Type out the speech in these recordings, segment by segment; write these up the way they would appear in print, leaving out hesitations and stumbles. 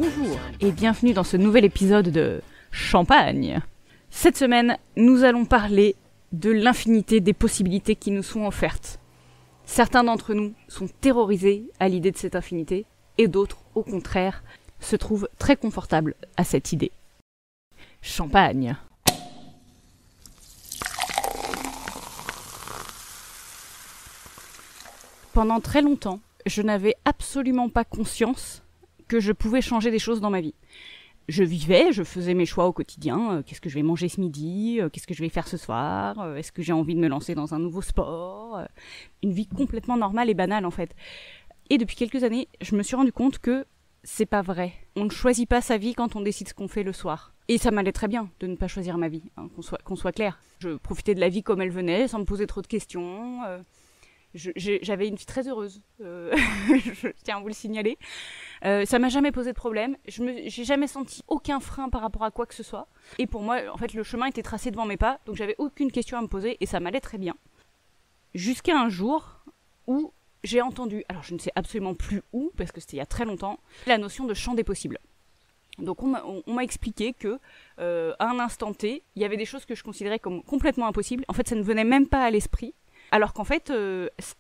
Bonjour et bienvenue dans ce nouvel épisode de Champagne. Cette semaine, nous allons parler de l'infinité des possibilités qui nous sont offertes. Certains d'entre nous sont terrorisés à l'idée de cette infinité et d'autres, au contraire, se trouvent très confortables à cette idée. Champagne. Pendant très longtemps, je n'avais absolument pas conscience que je pouvais changer des choses dans ma vie. Je vivais, je faisais mes choix au quotidien. Qu'est-ce que je vais manger ce midi ? Qu'est-ce que je vais faire ce soir ? Est-ce que j'ai envie de me lancer dans un nouveau sport ? Une vie complètement normale et banale en fait. Et depuis quelques années, je me suis rendu compte que c'est pas vrai. On ne choisit pas sa vie quand on décide ce qu'on fait le soir. Et ça m'allait très bien de ne pas choisir ma vie, hein, qu'on soit clair. Je profitais de la vie comme elle venait, sans me poser trop de questions. J'avais une vie très heureuse, je tiens à vous le signaler. Ça m'a jamais posé de problème, j'ai jamais senti aucun frein par rapport à quoi que ce soit. Et pour moi, en fait, le chemin était tracé devant mes pas, donc j'avais aucune question à me poser et ça m'allait très bien. Jusqu'à un jour où j'ai entendu, alors je ne sais absolument plus où, parce que c'était il y a très longtemps, la notion de champ des possibles. Donc on m'a expliqué que à un instant T, il y avait des choses que je considérais comme complètement impossibles. En fait, ça ne venait même pas à l'esprit. Alors qu'en fait,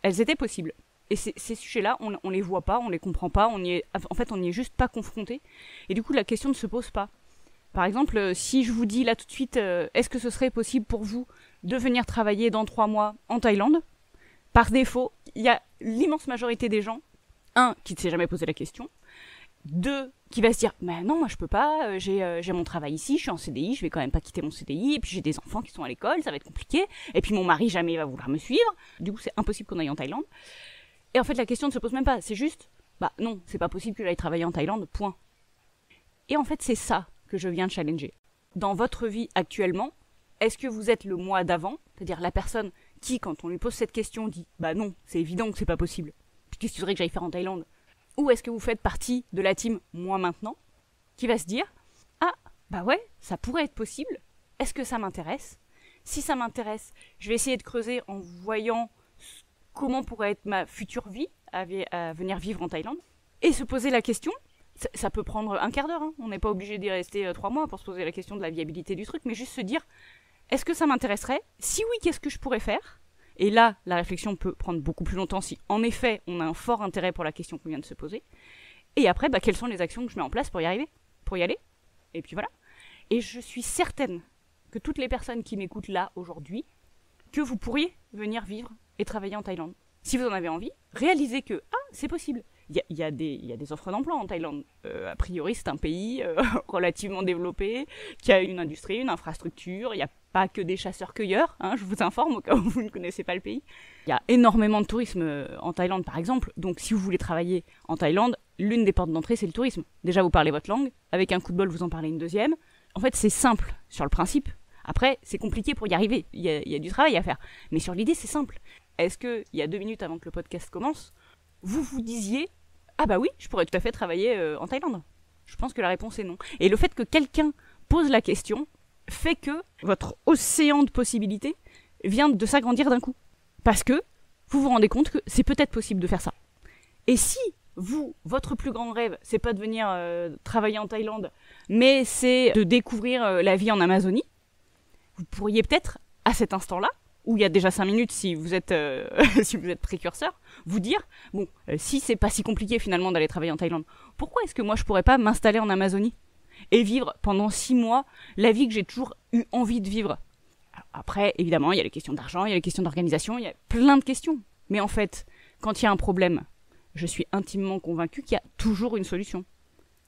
elles étaient possibles. Et ces sujets-là, on les voit pas, on les comprend pas, on n'y est juste pas confronté. Et du coup, la question ne se pose pas. Par exemple, si je vous dis là tout de suite, est-ce que ce serait possible pour vous de venir travailler dans 3 mois en Thaïlande ? Par défaut, il y a l'immense majorité des gens, 1, qui ne s'est jamais posé la question, 2, qui va se dire, mais non, moi je peux pas, j'ai mon travail ici, je suis en CDI, je vais quand même pas quitter mon CDI, et puis j'ai des enfants qui sont à l'école, ça va être compliqué, et puis mon mari jamais va vouloir me suivre, du coup c'est impossible qu'on aille en Thaïlande. Et en fait la question ne se pose même pas, c'est juste, bah non, c'est pas possible que j'aille travailler en Thaïlande, point. Et en fait c'est ça que je viens de challenger. Dans votre vie actuellement, est-ce que vous êtes le moi d'avant, c'est-à-dire la personne qui, quand on lui pose cette question, dit, bah non, c'est évident que c'est pas possible, puis qu'est-ce que tu voudrais que j'aille faire en Thaïlande ? Ou est-ce que vous faites partie de la team moi maintenant, qui va se dire « Ah, bah ouais, ça pourrait être possible. Est-ce que ça m'intéresse ? Si ça m'intéresse, je vais essayer de creuser en voyant comment pourrait être ma future vie à venir vivre en Thaïlande. » Et se poser la question, ça peut prendre un quart d'heure, hein. On n'est pas obligé d'y rester 3 mois pour se poser la question de la viabilité du truc, mais juste se dire « Est-ce que ça m'intéresserait ? Si oui, qu'est-ce que je pourrais faire ? » Et là, la réflexion peut prendre beaucoup plus longtemps si, en effet, on a un fort intérêt pour la question qu'on vient de se poser. Et après, bah, quelles sont les actions que je mets en place pour y arriver, pour y aller ? Et puis voilà. Et je suis certaine que toutes les personnes qui m'écoutent là, aujourd'hui, que vous pourriez venir vivre et travailler en Thaïlande. Si vous en avez envie, réalisez que, c'est possible. Il y a des offres d'emploi en Thaïlande. A priori, c'est un pays relativement développé, qui a une industrie, une infrastructure. Il n'y a pas que des chasseurs-cueilleurs, hein, je vous informe au cas où vous ne connaissez pas le pays. Il y a énormément de tourisme en Thaïlande, par exemple. Donc, si vous voulez travailler en Thaïlande, l'une des portes d'entrée, c'est le tourisme. Déjà, vous parlez votre langue. Avec un coup de bol, vous en parlez une deuxième. En fait, c'est simple sur le principe. Après, c'est compliqué pour y arriver. Il y a du travail à faire. Mais sur l'idée, c'est simple. Est-ce qu'il y a 2 minutes avant que le podcast commence, vous vous disiez « Ah bah oui, je pourrais tout à fait travailler en Thaïlande ». Je pense que la réponse est non. Et le fait que quelqu'un pose la question fait que votre océan de possibilités vient de s'agrandir d'un coup. Parce que vous vous rendez compte que c'est peut-être possible de faire ça. Et si vous, votre plus grand rêve, c'est pas de venir travailler en Thaïlande, mais c'est de découvrir la vie en Amazonie, vous pourriez peut-être, à cet instant-là, où il y a déjà 5 minutes si vous êtes précurseur, vous dire, bon, si c'est pas si compliqué finalement d'aller travailler en Thaïlande, pourquoi est-ce que moi je pourrais pas m'installer en Amazonie et vivre pendant 6 mois la vie que j'ai toujours eu envie de vivre ? Alors après, évidemment, il y a les questions d'argent, il y a les questions d'organisation, il y a plein de questions. Mais en fait, quand il y a un problème, je suis intimement convaincue qu'il y a toujours une solution.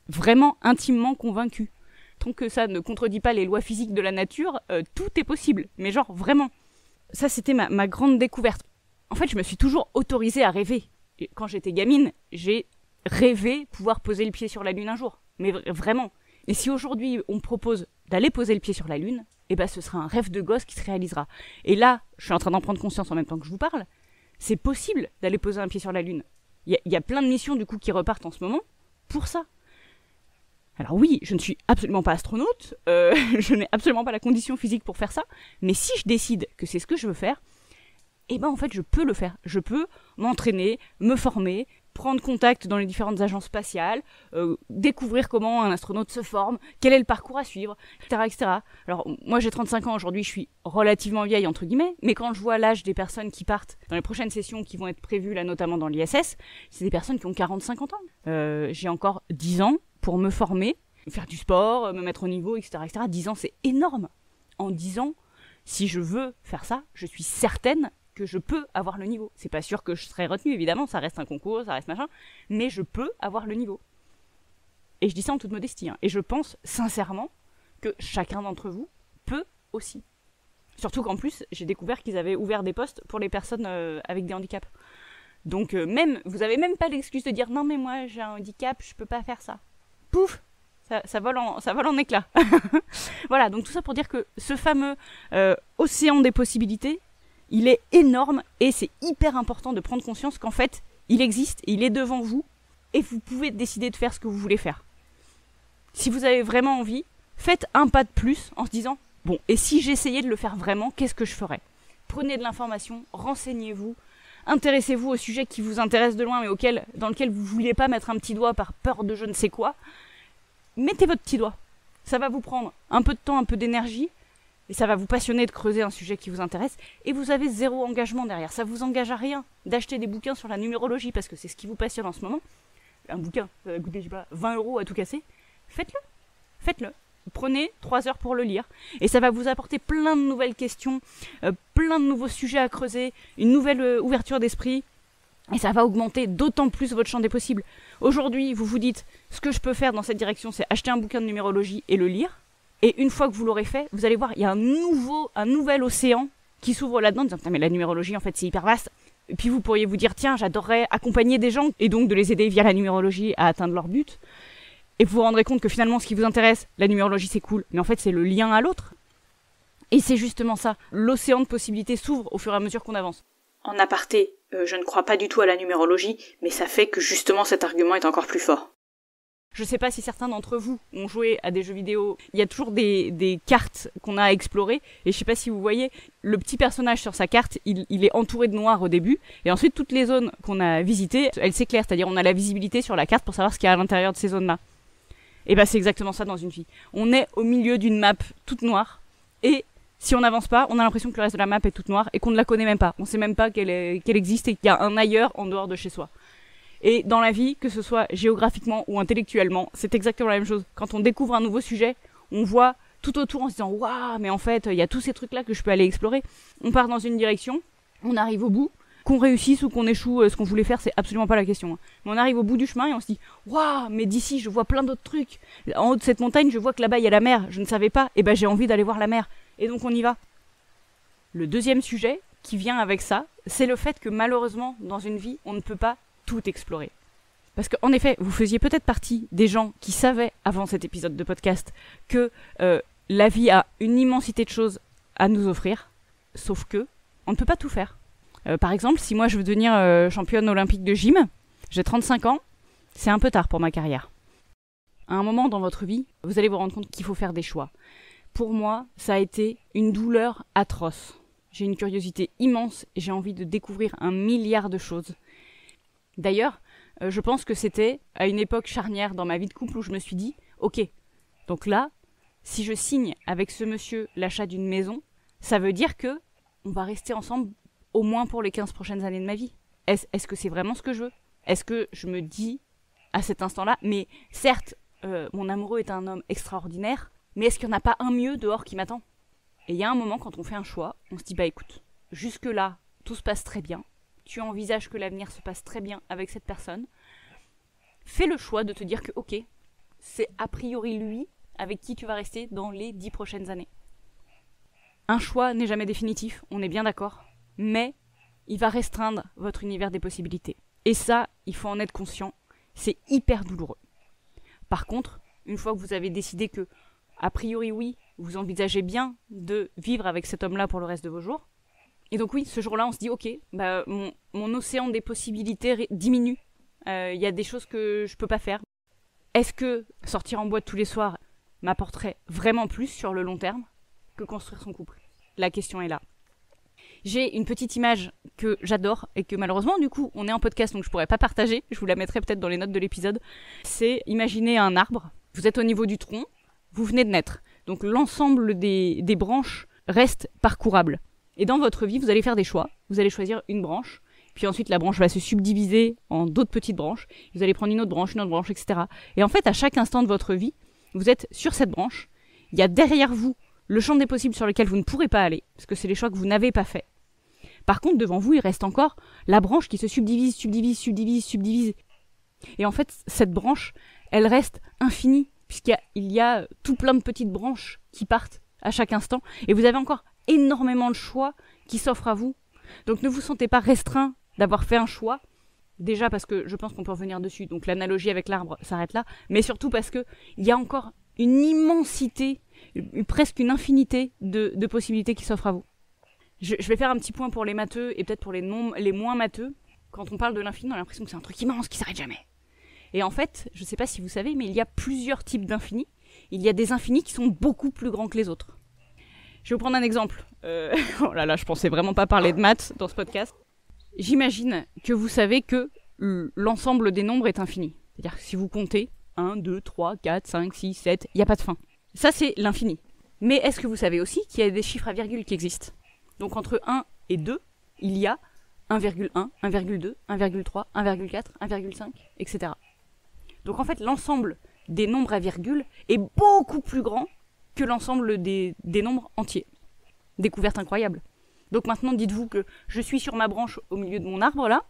Vraiment intimement convaincue. Tant que ça ne contredit pas les lois physiques de la nature, tout est possible. Mais genre, vraiment. Ça, c'était ma grande découverte. En fait, je me suis toujours autorisée à rêver. Et quand j'étais gamine, j'ai rêvé pouvoir poser le pied sur la Lune un jour. Mais vraiment. Et si aujourd'hui, on me propose d'aller poser le pied sur la Lune, eh ben, ce sera un rêve de gosse qui se réalisera. Et là, je suis en train d'en prendre conscience en même temps que je vous parle. C'est possible d'aller poser un pied sur la Lune. Il y a plein de missions, du coup, qui repartent en ce moment pour ça. Alors oui, je ne suis absolument pas astronaute, je n'ai absolument pas la condition physique pour faire ça, mais si je décide que c'est ce que je veux faire, eh ben en fait je peux le faire. Je peux m'entraîner, me former, prendre contact dans les différentes agences spatiales, découvrir comment un astronaute se forme, quel est le parcours à suivre, etc., etc. Alors, moi, j'ai 35 ans aujourd'hui, je suis relativement vieille, entre guillemets, mais quand je vois l'âge des personnes qui partent dans les prochaines sessions qui vont être prévues, là, notamment dans l'ISS, c'est des personnes qui ont 40-50 ans. J'ai encore 10 ans pour me former, faire du sport, me mettre au niveau, etc., etc. 10 ans, c'est énorme. En 10 ans, si je veux faire ça, je suis certaine que je peux avoir le niveau. C'est pas sûr que je serai retenue, évidemment, ça reste un concours, ça reste machin, mais je peux avoir le niveau. Et je dis ça en toute modestie, hein. Et je pense sincèrement que chacun d'entre vous peut aussi. Surtout qu'en plus, j'ai découvert qu'ils avaient ouvert des postes pour les personnes avec des handicaps. Donc vous avez même pas l'excuse de dire « Non mais moi j'ai un handicap, je peux pas faire ça. » Pouf, ça vole en éclats. Voilà, donc tout ça pour dire que ce fameux océan des possibilités, il est énorme et c'est hyper important de prendre conscience qu'en fait, il existe, il est devant vous et vous pouvez décider de faire ce que vous voulez faire. Si vous avez vraiment envie, faites un pas de plus en se disant « Bon, et si j'essayais de le faire vraiment, qu'est-ce que je ferais ?» Prenez de l'information, renseignez-vous, intéressez-vous au sujet qui vous intéresse de loin mais dans lequel vous ne vouliez pas mettre un petit doigt par peur de je ne sais quoi. Mettez votre petit doigt. Ça va vous prendre un peu de temps, un peu d'énergie, et ça va vous passionner de creuser un sujet qui vous intéresse, et vous avez zéro engagement derrière. Ça vous engage à rien d'acheter des bouquins sur la numérologie, parce que c'est ce qui vous passionne en ce moment. Un bouquin, ça va coûter, je sais pas, 20 € à tout casser. Faites-le. Prenez 3 heures pour le lire, et ça va vous apporter plein de nouvelles questions, plein de nouveaux sujets à creuser, une nouvelle ouverture d'esprit, et ça va augmenter d'autant plus votre champ des possibles. Aujourd'hui, vous vous dites, ce que je peux faire dans cette direction, c'est acheter un bouquin de numérologie et le lire. Et une fois que vous l'aurez fait, vous allez voir, il y a un nouvel océan qui s'ouvre là-dedans, en disant, mais la numérologie, en fait, c'est hyper vaste. Et puis vous pourriez vous dire, tiens, j'adorerais accompagner des gens, et donc de les aider via la numérologie à atteindre leur but. Et vous vous rendrez compte que finalement, ce qui vous intéresse, la numérologie, c'est cool, mais en fait, c'est le lien à l'autre. Et c'est justement ça. L'océan de possibilités s'ouvre au fur et à mesure qu'on avance. En aparté, je ne crois pas du tout à la numérologie, mais ça fait que justement cet argument est encore plus fort. Je sais pas si certains d'entre vous ont joué à des jeux vidéo. Il y a toujours des cartes qu'on a à explorer. Et je sais pas si vous voyez, le petit personnage sur sa carte, il est entouré de noir au début. Et ensuite, toutes les zones qu'on a visitées, elles s'éclairent. C'est-à-dire, on a la visibilité sur la carte pour savoir ce qu'il y a à l'intérieur de ces zones-là. Et bah, c'est exactement ça dans une vie. On est au milieu d'une map toute noire. Et si on n'avance pas, on a l'impression que le reste de la map est toute noire et qu'on ne la connaît même pas. On sait même pas qu'elle existe et qu'il y a un ailleurs en dehors de chez soi. Et dans la vie, que ce soit géographiquement ou intellectuellement, c'est exactement la même chose. Quand on découvre un nouveau sujet, on voit tout autour en se disant « Waouh, mais en fait, il y a tous ces trucs-là que je peux aller explorer. » On part dans une direction, on arrive au bout. Qu'on réussisse ou qu'on échoue, ce qu'on voulait faire, c'est absolument pas la question. Mais on arrive au bout du chemin et on se dit « Waouh, mais d'ici, je vois plein d'autres trucs. En haut de cette montagne, je vois que là-bas, il y a la mer. Je ne savais pas. Et ben, j'ai envie d'aller voir la mer. » Et donc, on y va. Le deuxième sujet qui vient avec ça, c'est le fait que malheureusement, dans une vie, on ne peut pas tout explorer. Parce qu'en effet, vous faisiez peut-être partie des gens qui savaient, avant cet épisode de podcast, que la vie a une immensité de choses à nous offrir, sauf que on ne peut pas tout faire. Par exemple, si moi je veux devenir championne olympique de gym, j'ai 35 ans, c'est un peu tard pour ma carrière. À un moment dans votre vie, vous allez vous rendre compte qu'il faut faire des choix. Pour moi, ça a été une douleur atroce. J'ai une curiosité immense et j'ai envie de découvrir 1 milliard de choses. D'ailleurs, je pense que c'était à une époque charnière dans ma vie de couple où je me suis dit « Ok, donc là, si je signe avec ce monsieur l'achat d'une maison, ça veut dire que on va rester ensemble au moins pour les 15 prochaines années de ma vie. Est-ce que c'est vraiment ce que je veux ? Est-ce que je me dis à cet instant-là, mais certes, mon amoureux est un homme extraordinaire, mais est-ce qu'il n'y en a pas un mieux dehors qui m'attend ? Et il y a un moment, quand on fait un choix, on se dit « Bah écoute, jusque-là, tout se passe très bien. Tu envisages que l'avenir se passe très bien avec cette personne. Fais le choix de te dire que, ok, c'est a priori lui avec qui tu vas rester dans les 10 prochaines années. » Un choix n'est jamais définitif, on est bien d'accord, mais il va restreindre votre univers des possibilités. Et ça, il faut en être conscient, c'est hyper douloureux. Par contre, une fois que vous avez décidé que, a priori oui, vous envisagez bien de vivre avec cet homme-là pour le reste de vos jours, et donc oui, ce jour-là, on se dit, ok, bah, mon océan des possibilités diminue. Il y a des choses que je peux pas faire. Est-ce que sortir en boîte tous les soirs m'apporterait vraiment plus sur le long terme que construire son couple ? La question est là. J'ai une petite image que j'adore et que malheureusement, du coup, on est en podcast donc je pourrais pas partager. Je vous la mettrai peut-être dans les notes de l'épisode. C'est imaginez un arbre. Vous êtes au niveau du tronc. Vous venez de naître. Donc l'ensemble des branches reste parcourable. Et dans votre vie, vous allez faire des choix. Vous allez choisir une branche. Puis ensuite, la branche va se subdiviser en d'autres petites branches. Vous allez prendre une autre branche, etc. Et en fait, à chaque instant de votre vie, vous êtes sur cette branche. Il y a derrière vous le champ des possibles sur lequel vous ne pourrez pas aller, parce que c'est les choix que vous n'avez pas faits. Par contre, devant vous, il reste encore la branche qui se subdivise. Et en fait, cette branche, elle reste infinie, puisqu'il y a tout plein de petites branches qui partent à chaque instant. Et vous avez encore énormément de choix qui s'offrent à vous. Donc ne vous sentez pas restreint d'avoir fait un choix. Déjà parce que je pense qu'on peut revenir dessus. Donc l'analogie avec l'arbre s'arrête là. Mais surtout parce qu'il y a encore une immensité, presque une infinité de possibilités qui s'offrent à vous. Je vais faire un petit point pour les matheux et peut-être pour les moins matheux. Quand on parle de l'infini, on a l'impression que c'est un truc immense qui s'arrête jamais. Et en fait, je ne sais pas si vous savez, mais il y a plusieurs types d'infinis. Il y a des infinis qui sont beaucoup plus grands que les autres. Je vais vous prendre un exemple. Oh là là, je pensais vraiment pas parler de maths dans ce podcast. J'imagine que vous savez que l'ensemble des nombres est infini. C'est-à-dire que si vous comptez 1, 2, 3, 4, 5, 6, 7, il n'y a pas de fin. Ça, c'est l'infini. Mais est-ce que vous savez aussi qu'il y a des chiffres à virgule qui existent ? Donc entre 1 et 2, il y a 1,1, 1,2, 1,3, 1,4, 1,5, etc. Donc en fait, l'ensemble des nombres à virgule est beaucoup plus grand que l'ensemble des nombres entiers. Découverte incroyable. Donc maintenant, dites-vous que je suis sur ma branche au milieu de mon arbre, là,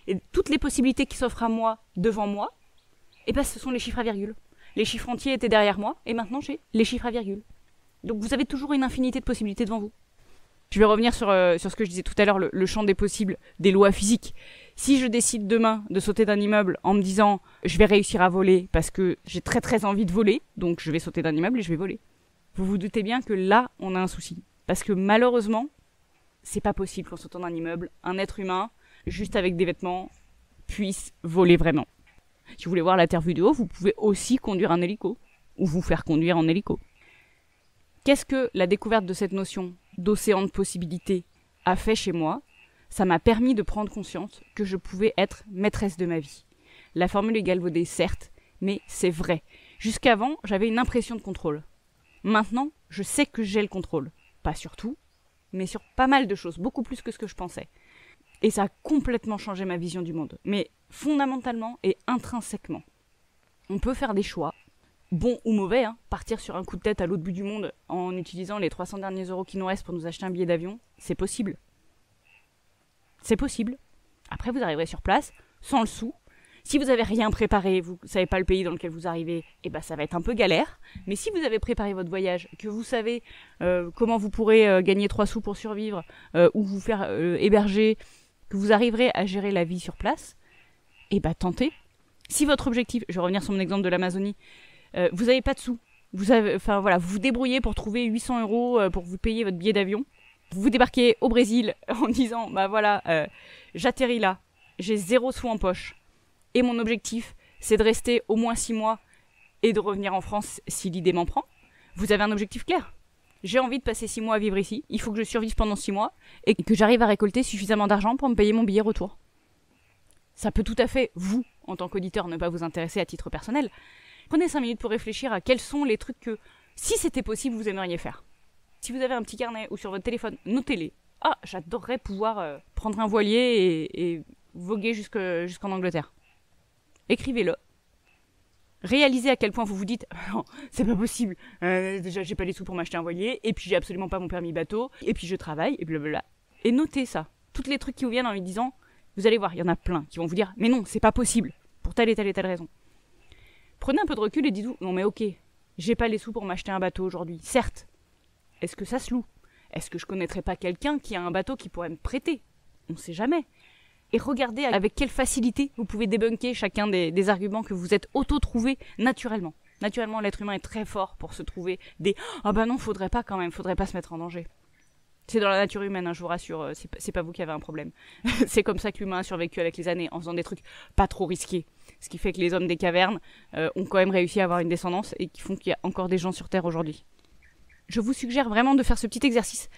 et toutes les possibilités qui s'offrent à moi, devant moi, et ben ce sont les chiffres à virgule. Les chiffres entiers étaient derrière moi, et maintenant j'ai les chiffres à virgule. Donc vous avez toujours une infinité de possibilités devant vous. Je vais revenir sur ce que je disais tout à l'heure, le champ des possibles, des lois physiques. Si je décide demain de sauter d'un immeuble en me disant « je vais réussir à voler parce que j'ai très très envie de voler, donc je vais sauter d'un immeuble et je vais voler », vous vous doutez bien que là, on a un souci. Parce que malheureusement, c'est pas possible qu'en sautant d'un immeuble, un être humain, juste avec des vêtements, puisse voler vraiment. Si vous voulez voir la Terre vue de haut, vous pouvez aussi conduire un hélico, ou vous faire conduire en hélico. Qu'est-ce que la découverte de cette notion d'océan de possibilités a fait chez moi ? Ça m'a permis de prendre conscience que je pouvais être maîtresse de ma vie. La formule est galvaudée, certes, mais c'est vrai. Jusqu'avant, j'avais une impression de contrôle. Maintenant, je sais que j'ai le contrôle. Pas sur tout, mais sur pas mal de choses, beaucoup plus que ce que je pensais. Et ça a complètement changé ma vision du monde, mais fondamentalement et intrinsèquement. On peut faire des choix, bons ou mauvais, partir sur un coup de tête à l'autre bout du monde en utilisant les 300 derniers euros qui nous restent pour nous acheter un billet d'avion, c'est possible. C'est possible. Après, vous arriverez sur place, sans le sou. Si vous n'avez rien préparé, vous ne savez pas le pays dans lequel vous arrivez, ça va être un peu galère. Mais si vous avez préparé votre voyage, que vous savez comment vous pourrez gagner 3 sous pour survivre, ou vous faire héberger, que vous arriverez à gérer la vie sur place, tentez. Si votre objectif, je vais revenir sur mon exemple de l'Amazonie, vous n'avez pas de sous, vous vous débrouillez pour trouver 800 euros pour vous payer votre billet d'avion, vous débarquez au Brésil en disant, j'atterris là, j'ai 0 sous en poche, et mon objectif, c'est de rester au moins 6 mois et de revenir en France si l'idée m'en prend, vous avez un objectif clair. J'ai envie de passer 6 mois à vivre ici, il faut que je survive pendant 6 mois, et que j'arrive à récolter suffisamment d'argent pour me payer mon billet retour. Ça peut tout à fait, vous, en tant qu'auditeur, ne pas vous intéresser à titre personnel. Prenez 5 minutes pour réfléchir à quels sont les trucs que, si c'était possible, vous aimeriez faire. Si vous avez un petit carnet ou sur votre téléphone, notez-les. Ah, j'adorerais pouvoir prendre un voilier et voguer jusqu'en Angleterre. Écrivez-le. Réalisez à quel point vous vous dites non, c'est pas possible, déjà j'ai pas les sous pour m'acheter un voilier, et puis j'ai absolument pas mon permis bateau, et puis je travaille, et blablabla. Et notez ça. Tous les trucs qui vous viennent en lui disant, vous allez voir, il y en a plein qui vont vous dire mais non, c'est pas possible, pour telle et telle et telle raison. Prenez un peu de recul et dites-vous non mais ok, j'ai pas les sous pour m'acheter un bateau aujourd'hui, certes. Est-ce que ça se loue ? Est-ce que je connaîtrais pas quelqu'un qui a un bateau qui pourrait me prêter ? On sait jamais. Et regardez avec quelle facilité vous pouvez débunker chacun des arguments que vous êtes auto-trouvés naturellement. Naturellement, l'être humain est très fort pour se trouver des « Ah non, faudrait pas quand même, faudrait pas se mettre en danger ». C'est dans la nature humaine, je vous rassure, c'est pas vous qui avez un problème. C'est comme ça que l'humain a survécu avec les années, en faisant des trucs pas trop risqués. Ce qui fait que les hommes des cavernes ont quand même réussi à avoir une descendance et qui font qu'il y a encore des gens sur Terre aujourd'hui. Je vous suggère vraiment de faire ce petit exercice.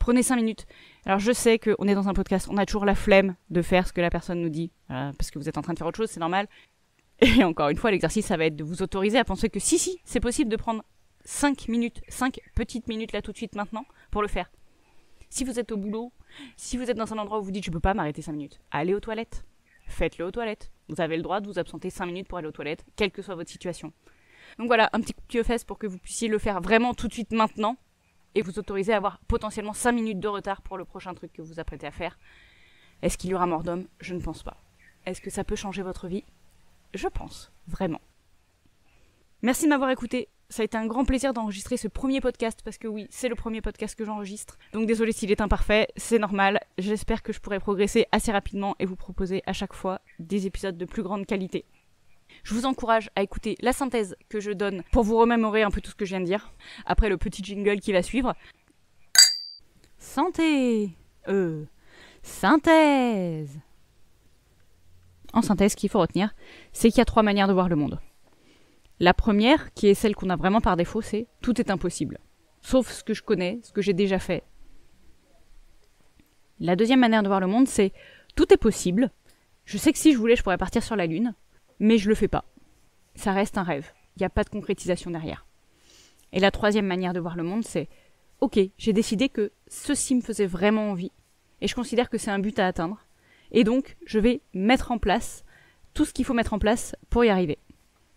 Prenez 5 minutes. Alors je sais qu'on est dans un podcast, on a toujours la flemme de faire ce que la personne nous dit, parce que vous êtes en train de faire autre chose, c'est normal. Et encore une fois, l'exercice, ça va être de vous autoriser à penser que si, c'est possible de prendre 5 minutes, 5 petites minutes là tout de suite maintenant pour le faire. Si vous êtes au boulot, si vous êtes dans un endroit où vous dites je peux pas m'arrêter 5 minutes, allez aux toilettes. Faites-le aux toilettes. Vous avez le droit de vous absenter 5 minutes pour aller aux toilettes, quelle que soit votre situation. Donc voilà, un petit coup de pied aux fesses pour que vous puissiez le faire vraiment tout de suite maintenant et vous autoriser à avoir potentiellement 5 minutes de retard pour le prochain truc que vous apprêtez à faire. Est-ce qu'il y aura mort d'homme ? Je ne pense pas. Est-ce que ça peut changer votre vie ? Je pense, vraiment. Merci de m'avoir écouté. Ça a été un grand plaisir d'enregistrer ce premier podcast, parce que oui, c'est le premier podcast que j'enregistre. Donc désolé s'il est imparfait, c'est normal. J'espère que je pourrai progresser assez rapidement et vous proposer à chaque fois des épisodes de plus grande qualité. Je vous encourage à écouter la synthèse que je donne pour vous remémorer un peu tout ce que je viens de dire, après le petit jingle qui va suivre. Synthèse. En synthèse, ce qu'il faut retenir, c'est qu'il y a 3 manières de voir le monde. La première, qui est celle qu'on a vraiment par défaut, c'est « tout est impossible ». Sauf ce que je connais, ce que j'ai déjà fait. La deuxième manière de voir le monde, c'est « tout est possible ». Je sais que si je voulais, je pourrais partir sur la Lune, mais je le fais pas. Ça reste un rêve. Il n'y a pas de concrétisation derrière. Et la troisième manière de voir le monde, c'est « ok, j'ai décidé que ceci me faisait vraiment envie, et je considère que c'est un but à atteindre, et donc je vais mettre en place tout ce qu'il faut mettre en place pour y arriver ».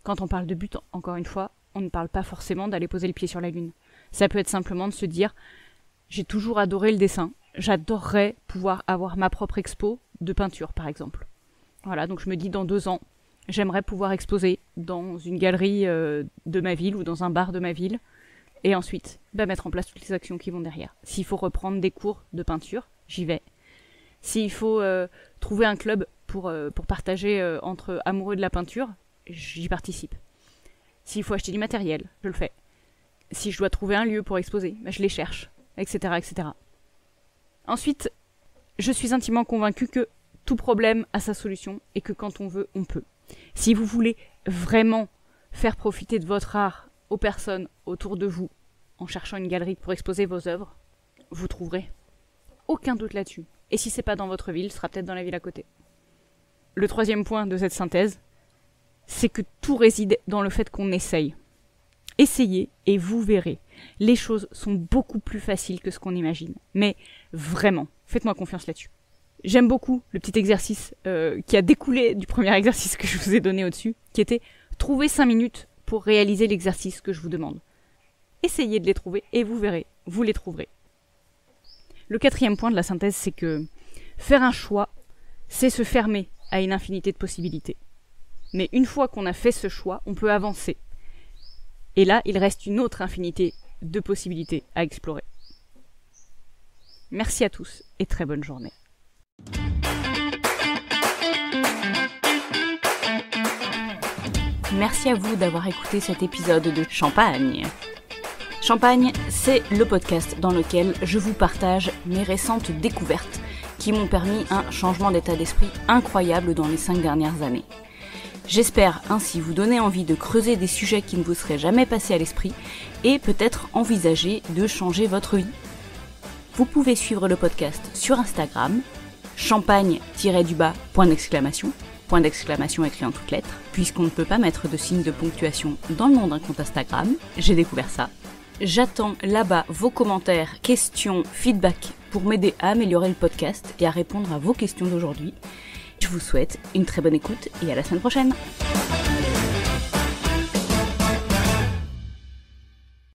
Quand on parle de but, encore une fois, on ne parle pas forcément d'aller poser le pied sur la Lune. Ça peut être simplement de se dire « j'ai toujours adoré le dessin, j'adorerais pouvoir avoir ma propre expo de peinture, par exemple ». Voilà, donc je me dis dans 2 ans, j'aimerais pouvoir exposer dans une galerie de ma ville ou dans un bar de ma ville, et ensuite mettre en place toutes les actions qui vont derrière. S'il faut reprendre des cours de peinture, j'y vais. S'il faut trouver un club pour partager entre amoureux de la peinture, j'y participe. S'il faut acheter du matériel, je le fais. Si je dois trouver un lieu pour exposer, je les cherche, etc., etc. Ensuite, je suis intimement convaincue que tout problème a sa solution et que quand on veut, on peut. Si vous voulez vraiment faire profiter de votre art aux personnes autour de vous en cherchant une galerie pour exposer vos œuvres, vous trouverez. Aucun doute là-dessus. Et si c'est pas dans votre ville, ce sera peut-être dans la ville à côté. Le troisième point de cette synthèse, c'est que tout réside dans le fait qu'on essaye. Essayez et vous verrez. Les choses sont beaucoup plus faciles que ce qu'on imagine. Mais vraiment, faites-moi confiance là-dessus. J'aime beaucoup le petit exercice qui a découlé du premier exercice que je vous ai donné au-dessus, qui était « Trouver 5 minutes pour réaliser l'exercice que je vous demande ». Essayez de les trouver et vous verrez, vous les trouverez. Le 4e point de la synthèse, c'est que faire un choix, c'est se fermer à une infinité de possibilités. Mais une fois qu'on a fait ce choix, on peut avancer. Et là, il reste une autre infinité de possibilités à explorer. Merci à tous et très bonne journée. Merci à vous d'avoir écouté cet épisode de Champagne. Champagne, c'est le podcast dans lequel je vous partage mes récentes découvertes qui m'ont permis un changement d'état d'esprit incroyable dans les 5 dernières années. J'espère ainsi vous donner envie de creuser des sujets qui ne vous seraient jamais passés à l'esprit et peut-être envisager de changer votre vie. Vous pouvez suivre le podcast sur Instagram, champagne-du-bas, point d'exclamation écrit en toutes lettres, puisqu'on ne peut pas mettre de signe de ponctuation dans le nom d'un compte Instagram, j'ai découvert ça. J'attends là-bas vos commentaires, questions, feedback pour m'aider à améliorer le podcast et à répondre à vos questions d'aujourd'hui. Je vous souhaite une très bonne écoute et à la semaine prochaine.